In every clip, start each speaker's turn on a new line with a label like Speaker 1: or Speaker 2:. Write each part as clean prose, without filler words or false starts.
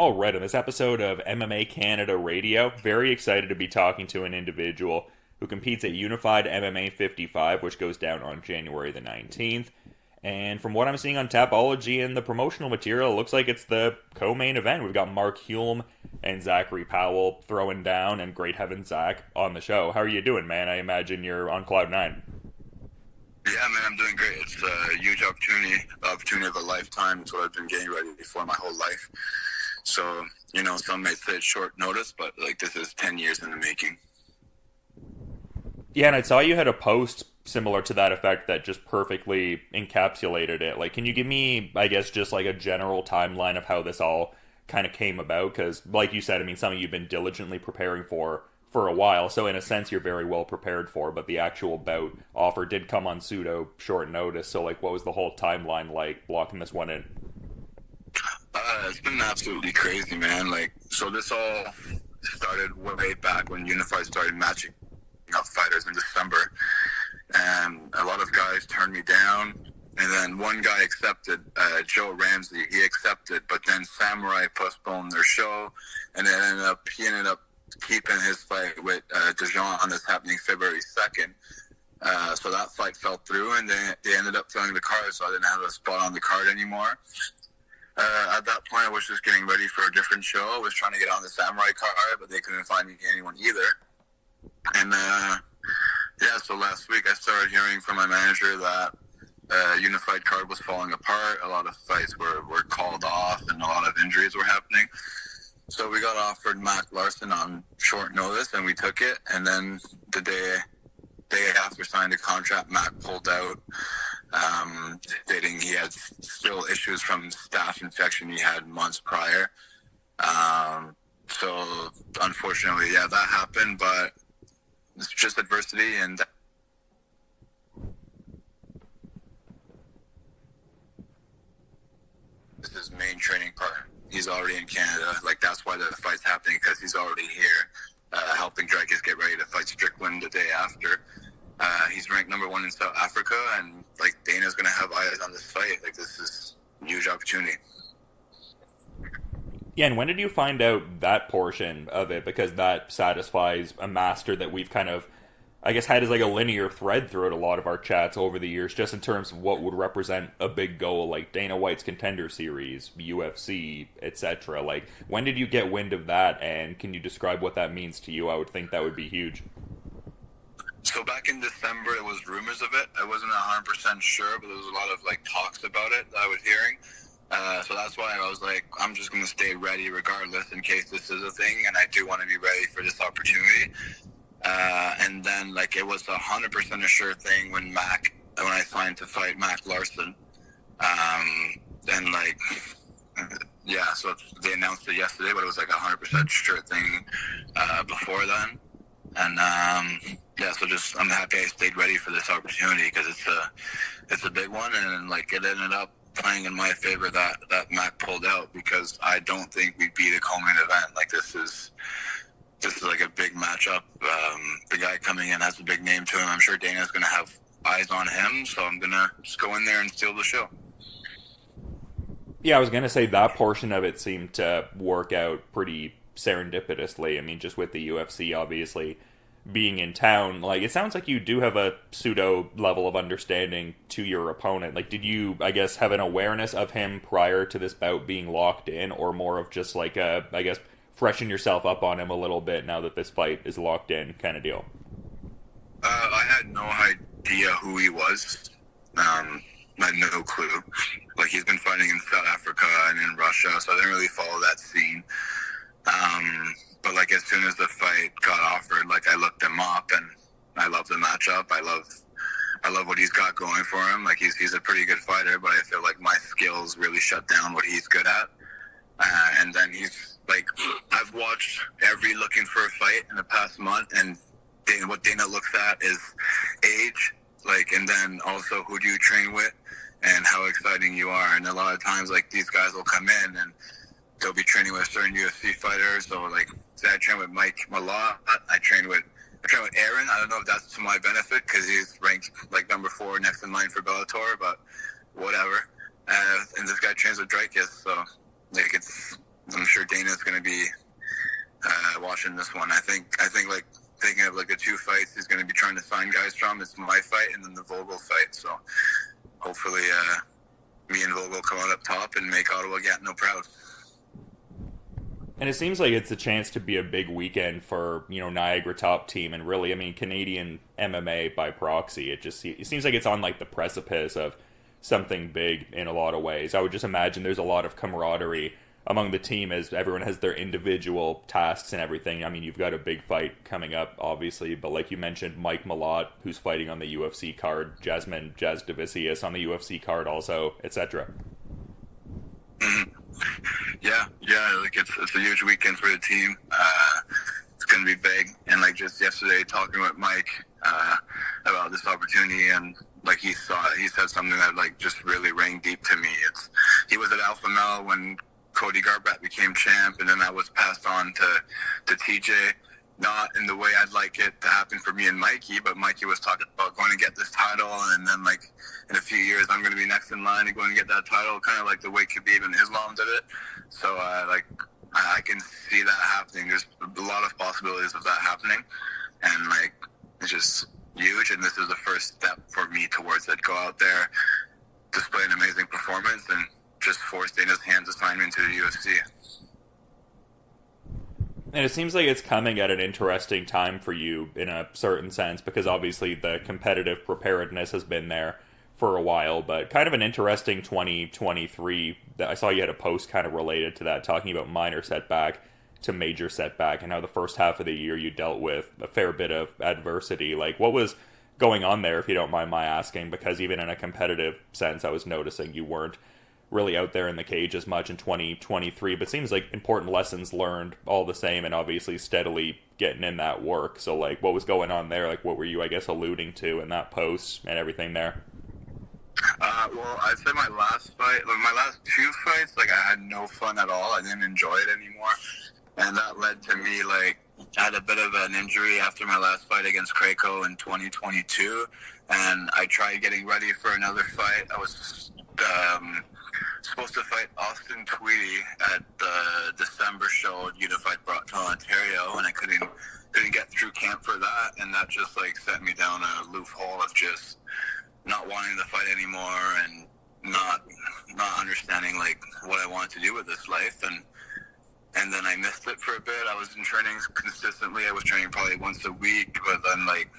Speaker 1: All right, on this episode of MMA Canada Radio, very excited to be talking to an individual who competes at Unified MMA 55, which goes down on January the 19th. And from what I'm seeing on Tapology and the promotional material, it looks like it's the co-main event. We've got Mark Hulme and Zack Powell throwing down, and great heavens, Zack, on the show. How are you doing, man? I imagine you're on cloud nine.
Speaker 2: Yeah, man, I'm doing great. It's a huge opportunity, the opportunity of a lifetime. It's what I've been getting ready for my whole life. So, some may say it's short notice, but this is 10 years in the making.
Speaker 1: Yeah, and I saw you had a post similar to that effect that just perfectly encapsulated it. Can you give me, I guess, just a general timeline of how this all kind of came about? Because, like you said, something you've been diligently preparing for a while, so in a sense you're very well prepared for, but the actual bout offer did come on pseudo short notice, so what was the whole timeline like blocking this one in?
Speaker 2: It's been absolutely crazy, man. So this all started way back when Unified started matching up fighters in December, and a lot of guys turned me down, and then one guy accepted, Joe Ramsey, he accepted, but then Samurai postponed their show, and he ended up keeping his fight with Dijon that's happening February 2nd. So that fight fell through, and they ended up filling the card, so I didn't have a spot on the card anymore. At that point, I was just getting ready for a different show. I was trying to get on the Samurai card, but they couldn't find me anyone either. And so last week I started hearing from my manager that Unified card was falling apart. A lot of fights were called off, and a lot of injuries were happening. So we got offered Mac Larson on short notice, and we took it. And then the day after signing the contract, Mac pulled out, stating he had still issues from staph infection he had months prior. So unfortunately, that happened, but it's just adversity, and this is his main training partner. He's already in Canada. That's why the fight's happening, because he's already here, helping Dricus get ready to fight Strickland the day after. He's ranked number 1 in South Africa, and Dana's going to have eyes on this fight. This is a huge opportunity.
Speaker 1: Yeah, and when did you find out that portion of it? Because that satisfies a master that we've kind of, I guess, had as a linear thread throughout a lot of our chats over the years, just in terms of what would represent a big goal, like Dana White's Contender Series, UFC, etc. When did you get wind of that, and can you describe what that means to you? I would think that would be huge.
Speaker 2: So back in December, it was rumors of it. I wasn't 100% sure, but there was a lot of talks about it that I was hearing. So that's why I was I'm just going to stay ready regardless in case this is a thing, and I do want to be ready for this opportunity. And then it was 100% a sure thing when I signed to fight Mac Larson. So they announced it yesterday, but it was 100% sure thing before then. And so I'm happy I stayed ready for this opportunity, because it's a big one, and it ended up playing in my favor that Mac pulled out, because I don't think we'd beat a co-main event. This is a big matchup. The guy coming in has a big name to him. I'm sure Dana's going to have eyes on him, so I'm going to just go in there and steal the show.
Speaker 1: Yeah, I was going to say that portion of it seemed to work out pretty serendipitously. Just with the UFC obviously being in town, it sounds like you do have a pseudo level of understanding to your opponent. Did you, I guess, have an awareness of him prior to this bout being locked in, or more of just I guess, freshen yourself up on him a little bit now that this fight is locked in kind of deal?
Speaker 2: I had no idea who he was. I had no clue. He's been fighting in South Africa and in Russia, so I didn't really follow that scene. But as soon as the fight got offered, I looked him up, and I love the matchup. I love what he's got going for him. He's a pretty good fighter, but I feel my skills really shut down what he's good at. And then he's I've watched every Looking for a Fight in the past month, and what Dana looks at is age, and then also who do you train with and how exciting you are. And a lot of times, these guys will come in and they'll be training with certain UFC fighters. So say I train with Mike Malott, I train with Aaron. I don't know if that's to my benefit, because he's ranked number 4 next in line for Bellator, but whatever. And this guy trains with Dricus, so it's I'm sure Dana's going to be watching this one. I think like thinking of like the two fights he's going to be trying to sign guys from. It's my fight and then the Vogel fight. So hopefully me and Vogel come out up top and make Ottawa Gatineau proud.
Speaker 1: And it seems like it's a chance to be a big weekend for, Niagara Top Team and really, I mean, Canadian MMA by proxy. It seems like it's on like the precipice of something big in a lot of ways. I would just imagine there's a lot of camaraderie among the team as everyone has their individual tasks and everything. I mean, you've got a big fight coming up, obviously, but like you mentioned, Mike Malott, who's fighting on the UFC card, Jasmine Jazz Davicius on the UFC card also, etc.
Speaker 2: Mm-hmm. Yeah, like it's a huge weekend for the team. It's going to be big, and like just yesterday talking with Mike about this opportunity, and like he said something that like just really rang deep to me. He was at Alpha Male when Cody Garbrandt became champ, and then that was passed on to TJ. Not in the way I'd like it to happen for me and Mikey, but Mikey was talking about going to get this title, and then like in a few years I'm going to be next in line and going to get that title, kind of like the way Khabib and Islam did it. So I can see that happening. There's a lot of possibilities of that happening, and like it's just huge. And this is the first step for me towards it. Go out there, display an amazing performance, and just force Dana's hand to sign me into the UFC.
Speaker 1: And it seems like it's coming at an interesting time for you in a certain sense, because obviously the competitive preparedness has been there for a while, but kind of an interesting 2023 that I saw you had a post kind of related to that, talking about minor setback to major setback and how the first half of the year you dealt with a fair bit of adversity. Like, what was going on there, if you don't mind my asking? Because even in a competitive sense, I was noticing you weren't really out there in the cage as much in 2023, but seems like important lessons learned all the same, and obviously steadily getting in that work. So like, what was going on there? Like, what were you, I guess, alluding to in that post and everything there?
Speaker 2: Well, I'd say my last two fights, like I had no fun at all. I didn't enjoy it anymore, and that led to me like I had a bit of an injury after my last fight against Krakow in 2022, and I tried getting ready for another fight. I was supposed to fight Austin Tweedy at the December show at Unified Ontario, and I couldn't get through camp for that, and that just like set me down a loophole of just not wanting to fight anymore and not understanding like what I wanted to do with this life, and then I missed it for a bit. I was in training consistently. I was training probably once a week, but then like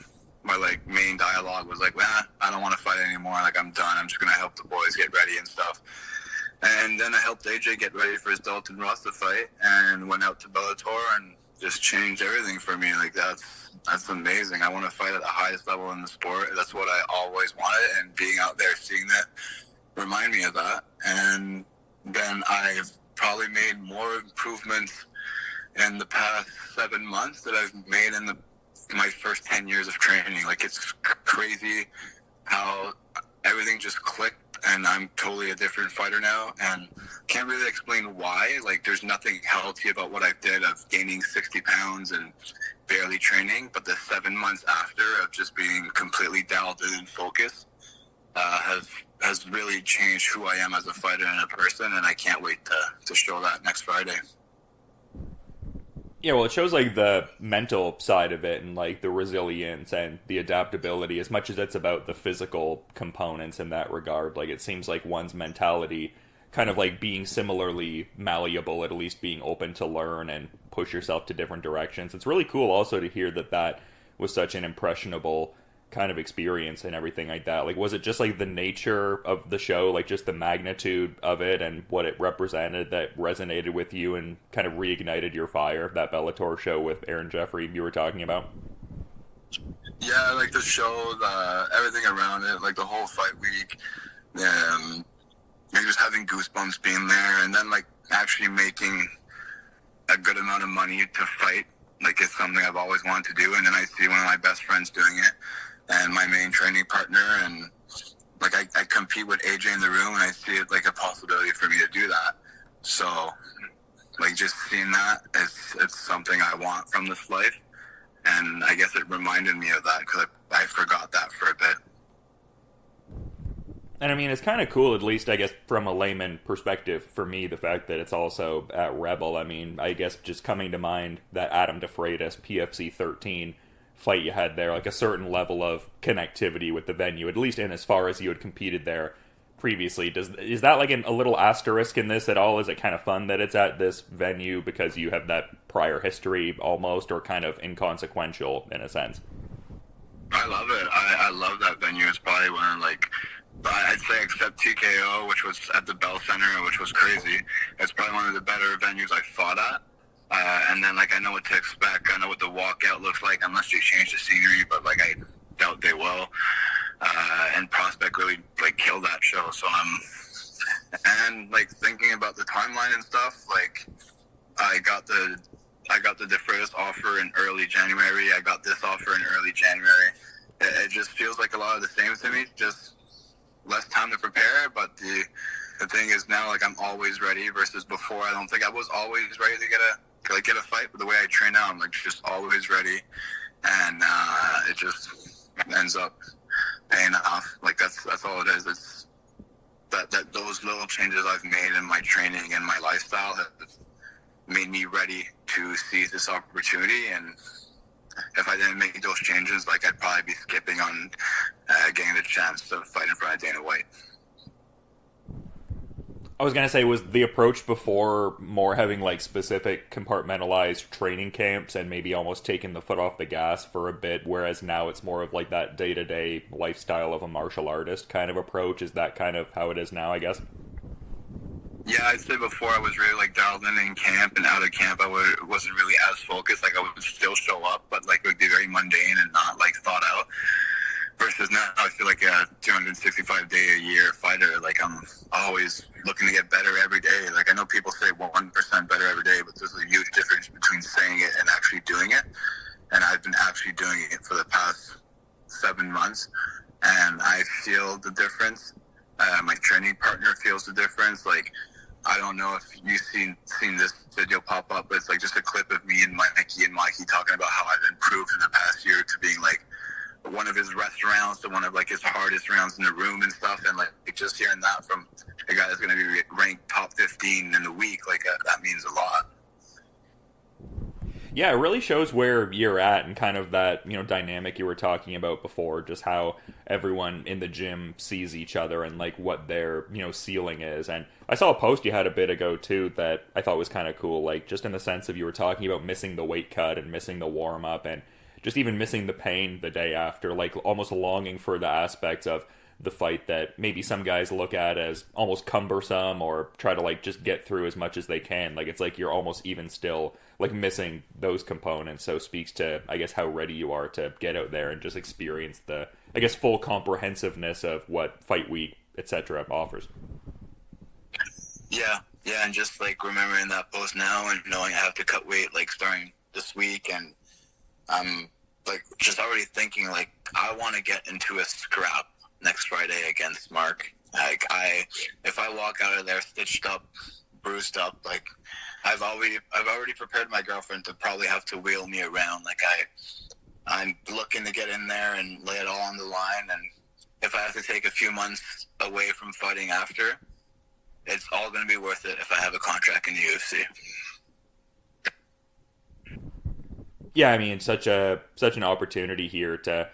Speaker 2: my like main dialogue was like, I don't want to fight anymore. Like, I'm done. I'm just gonna help the boys get ready and stuff. And then I helped AJ get ready for his Dalton Rosta fight, and went out to Bellator and just changed everything for me. Like, that's amazing. I want to fight at the highest level in the sport. That's what I always wanted, and being out there seeing that remind me of that. And then I've probably made more improvements in the past 7 months that I've made in my first 10 years of training. Like, it's crazy how everything just clicked, and I'm totally a different fighter now, and can't really explain why. Like, there's nothing healthy about what I did of gaining 60 pounds and barely training, but the 7 months after of just being completely dialed in and focused has really changed who I am as a fighter and a person, and I can't wait to show that next Friday.
Speaker 1: Yeah, well, it shows like the mental side of it and like the resilience and the adaptability, as much as it's about the physical components in that regard. Like, it seems like one's mentality kind of like being similarly malleable, at least being open to learn and push yourself to different directions. It's really cool also to hear that was such an impressionable kind of experience and everything like that. Like, was it just like the nature of the show, like just the magnitude of it and what it represented that resonated with you and kind of reignited your fire, that Bellator show with Aaron Jeffery you were talking about?
Speaker 2: Yeah, like the show, everything around it, like the whole fight week, and just having goosebumps being there, and then like actually making a good amount of money to fight. Like, it's something I've always wanted to do, and then I see one of my best friends doing it, and my main training partner, and like I compete with AJ in the room, and I see it like a possibility for me to do that. So like, just seeing that, it's something I want from this life, and I guess it reminded me of that because I forgot that for a bit.
Speaker 1: And I mean, it's kind of cool, at least I guess from a layman perspective, for me, the fact that it's also at Rebel. I mean, I guess just coming to mind that Adam DeFreitas PFC 13 fight you had there, like a certain level of connectivity with the venue, at least in as far as you had competed there previously. Is that like a little asterisk in this at all? Is it kind of fun that it's at this venue because you have that prior history almost, or kind of inconsequential in a sense?
Speaker 2: I love it. I love that venue. It's probably one of, like, I'd say except TKO, which was at the Bell Center, which was crazy. It's probably one of the better venues I've fought at. And then, like, I know what to expect. I know what the walkout looks like, unless they change the scenery, but, like, I doubt they will. And Prospect really, like, killed that show. So and, like, thinking about the timeline and stuff, like, I got the DeFreitas offer in early January. I got this offer in early January. It just feels like a lot of the same to me, just less time to prepare. But the thing is now, like, I'm always ready versus before. I don't think I was always ready to get a fight, but the way I train now, I'm, like, just always ready. And it just ends up paying off. Like, that's all it is. It's that those little changes I've made in my training and my lifestyle have made me ready to seize this opportunity. And if I didn't make those changes, like, I'd probably be skipping on getting the chance to fight in front of Dana White.
Speaker 1: I was going to say, was the approach before more having, like, specific compartmentalized training camps and maybe almost taking the foot off the gas for a bit, whereas now it's more of, like, that day-to-day lifestyle of a martial artist kind of approach? Is that kind of how it is now, I guess?
Speaker 2: Yeah, I'd say before I was really, like, dialed in camp, and out of camp wasn't really as focused. Like, I would still show up, but, like, it would be very mundane and not, like, thought out. Versus now, I feel like a 265-day-a-year fighter. Like, I'm always looking to get better every day. Like, I know people say 1% better every day, but there's a huge difference between saying it and actually doing it. And I've been actually doing it for the past 7 months, and I feel the difference. My training partner feels the difference. Like, I don't know if you've seen this video pop up, but it's, like, just a clip of me and Mikey talking about how I've improved in the past year to being, like, one of his best rounds to one of, like, his hardest rounds in the room and stuff. And, like, just hearing that from a guy that's going to be ranked top 15 in the week, like, that means a lot.
Speaker 1: Yeah, it really shows where you're at and kind of that, dynamic you were talking about before, just how everyone in the gym sees each other and, like, what their, ceiling is. And I saw a post you had a bit ago, too, that I thought was kind of cool, like, just in the sense of you were talking about missing the weight cut and missing the warm-up and just even missing the pain the day after, like, almost longing for the aspects of the fight that maybe some guys look at as almost cumbersome or try to, like, just get through as much as they can. Like, it's like you're almost even still, like, missing those components. So it speaks to, I guess, how ready you are to get out there and just experience the, I guess, full comprehensiveness of what Fight Week, etc. offers.
Speaker 2: Yeah, and just, like, remembering that post now and knowing I have to cut weight, like, starting this week, and I'm, like, just already thinking, like, I want to get into a scrap next Friday against Mark. Like, if I walk out of there stitched up, bruised up, like, I've already prepared my girlfriend to probably have to wheel me around. Like, I'm looking to get in there and lay it all on the line. And if I have to take a few months away from fighting after, it's all going to be worth it if I have a contract in the UFC.
Speaker 1: Yeah, I mean, such an opportunity here to,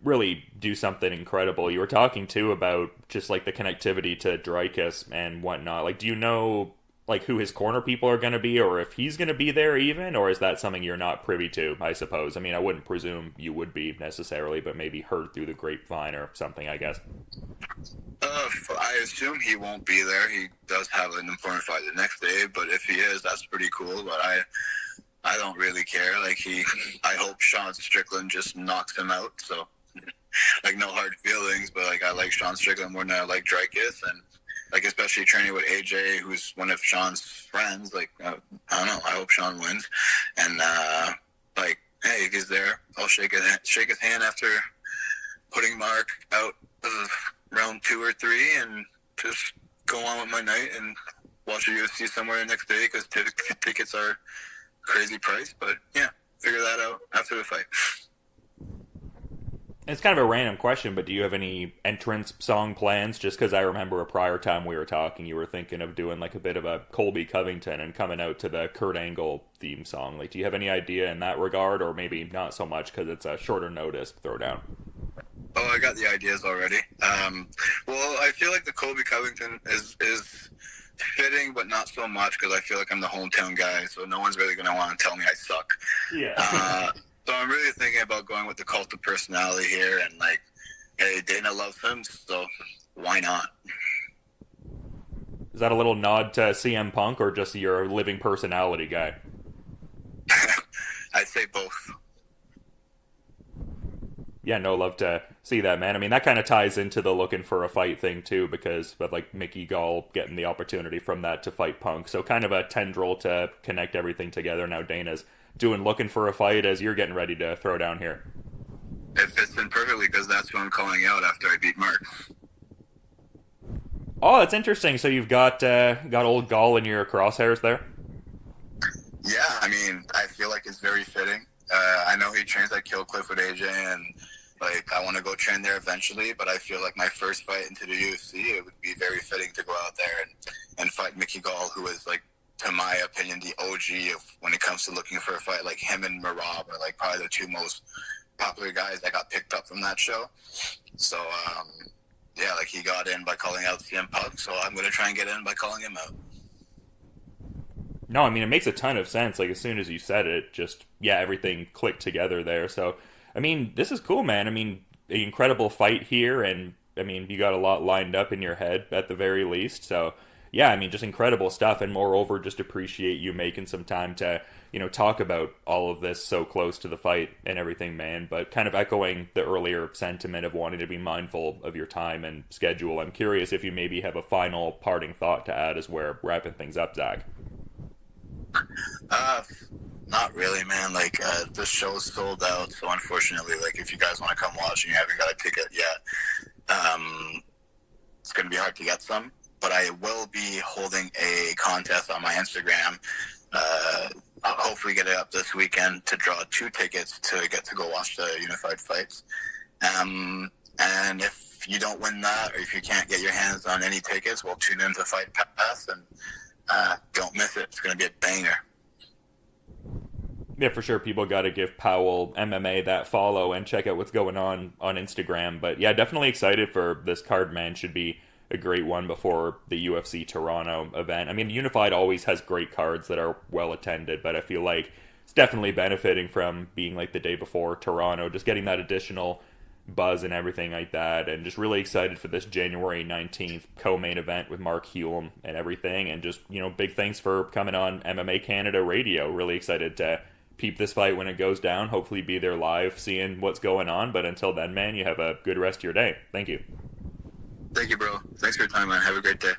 Speaker 1: really do something incredible. You were talking, too, about just, like, the connectivity to Dricus and whatnot. Like, do you know, like, who his corner people are going to be, or if he's going to be there even, or is that something you're not privy to, I suppose? I mean, I wouldn't presume you would be necessarily, but maybe heard through the grapevine or something, I guess.
Speaker 2: I assume he won't be there. He does have an important fight the next day, but if he is, that's pretty cool. But I don't really care. Like, I hope Sean Strickland just knocks him out. So, like, no hard feelings, but, like, I like Sean Strickland more than I like Dricus, and, like, especially training with AJ, who's one of Sean's friends. Like, I don't know. I hope Sean wins, and like, hey, if he's there, I'll shake his hand after putting Mark out of round 2 or 3, and just go on with my night and watch the UFC somewhere the next day because tickets are crazy price. But yeah, figure that out after the fight.
Speaker 1: It's kind of a random question, but do you have any entrance song plans? Just because I remember a prior time we were talking, you were thinking of doing like a bit of a Colby Covington and coming out to the Kurt Angle theme song. Like, do you have any idea in that regard, or maybe not so much because it's a shorter notice throwdown?
Speaker 2: Oh, I got the ideas already. Well, I feel like the Colby Covington is fitting, but not so much because I feel like I'm the hometown guy, so no one's really going to want to tell me I suck.
Speaker 1: Yeah.
Speaker 2: So I'm really thinking about going with the cult of personality here, and like, hey, Dana loves him, so why not?
Speaker 1: Is that a little nod to CM Punk, or just your living personality guy?
Speaker 2: I'd say both.
Speaker 1: Yeah, no, love to see that, man. I mean, that kind of ties into the looking for a fight thing, too, because of, like, Mickey Gall getting the opportunity from that to fight Punk. So kind of a tendril to connect everything together. Now Dana's doing looking for a fight as you're getting ready to throw down here.
Speaker 2: It fits in perfectly because that's what I'm calling out after I beat Mark.
Speaker 1: Oh, that's interesting. So you've got old Gall in your crosshairs there?
Speaker 2: Yeah, I mean, I feel like it's very fitting. I know he trains at Kill Cliff with AJ, and like I want to go train there eventually, but I feel like my first fight into the UFC, it would be very fitting to go out there and fight Mickey Gall, who is, like, to my opinion, the OG of when it comes to looking for a fight. Like, him and Marab are like probably the two most popular guys that got picked up from that show. So yeah, like, he got in by calling out CM Punk, so I'm gonna try and get in by calling him out.
Speaker 1: No, I mean, it makes a ton of sense. Like, as soon as you said it, just, yeah, everything clicked together there. So, I mean, this is cool, man. I mean, an incredible fight here, and, I mean, you got a lot lined up in your head, at the very least. So, yeah, I mean, just incredible stuff, and moreover, just appreciate you making some time to, you know, talk about all of this so close to the fight and everything, man. But kind of echoing the earlier sentiment of wanting to be mindful of your time and schedule, I'm curious if you maybe have a final parting thought to add as we're wrapping things up, Zach.
Speaker 2: Not really, man. Like, the show's sold out, so unfortunately, like, if you guys want to come watch and you haven't got a ticket yet, it's going to be hard to get some. But I will be holding a contest on my Instagram. I'll hopefully get it up this weekend to draw 2 tickets to get to go watch the Unified fights. And if you don't win that, or if you can't get your hands on any tickets, we'll tune in to Fight Pass, and don't miss it. It's going to be a banger.
Speaker 1: Yeah, for sure. People got to give Powell MMA that follow and check out what's going on Instagram. But yeah, definitely excited for this card, man. Should be a great one before the UFC Toronto event. I mean, Unified always has great cards that are well attended, but I feel like it's definitely benefiting from being like the day before Toronto, just getting that additional buzz and everything like that, and just really excited for this January 19th co-main event with Mark Hulme and everything, and just, you know, big thanks for coming on MMA Canada Radio. Really excited to peep this fight when it goes down, hopefully be there live seeing what's going on, but until then, man, you have a good rest of your day. Thank you.
Speaker 2: Thank you, bro. Thanks for your time, man. Have a great day.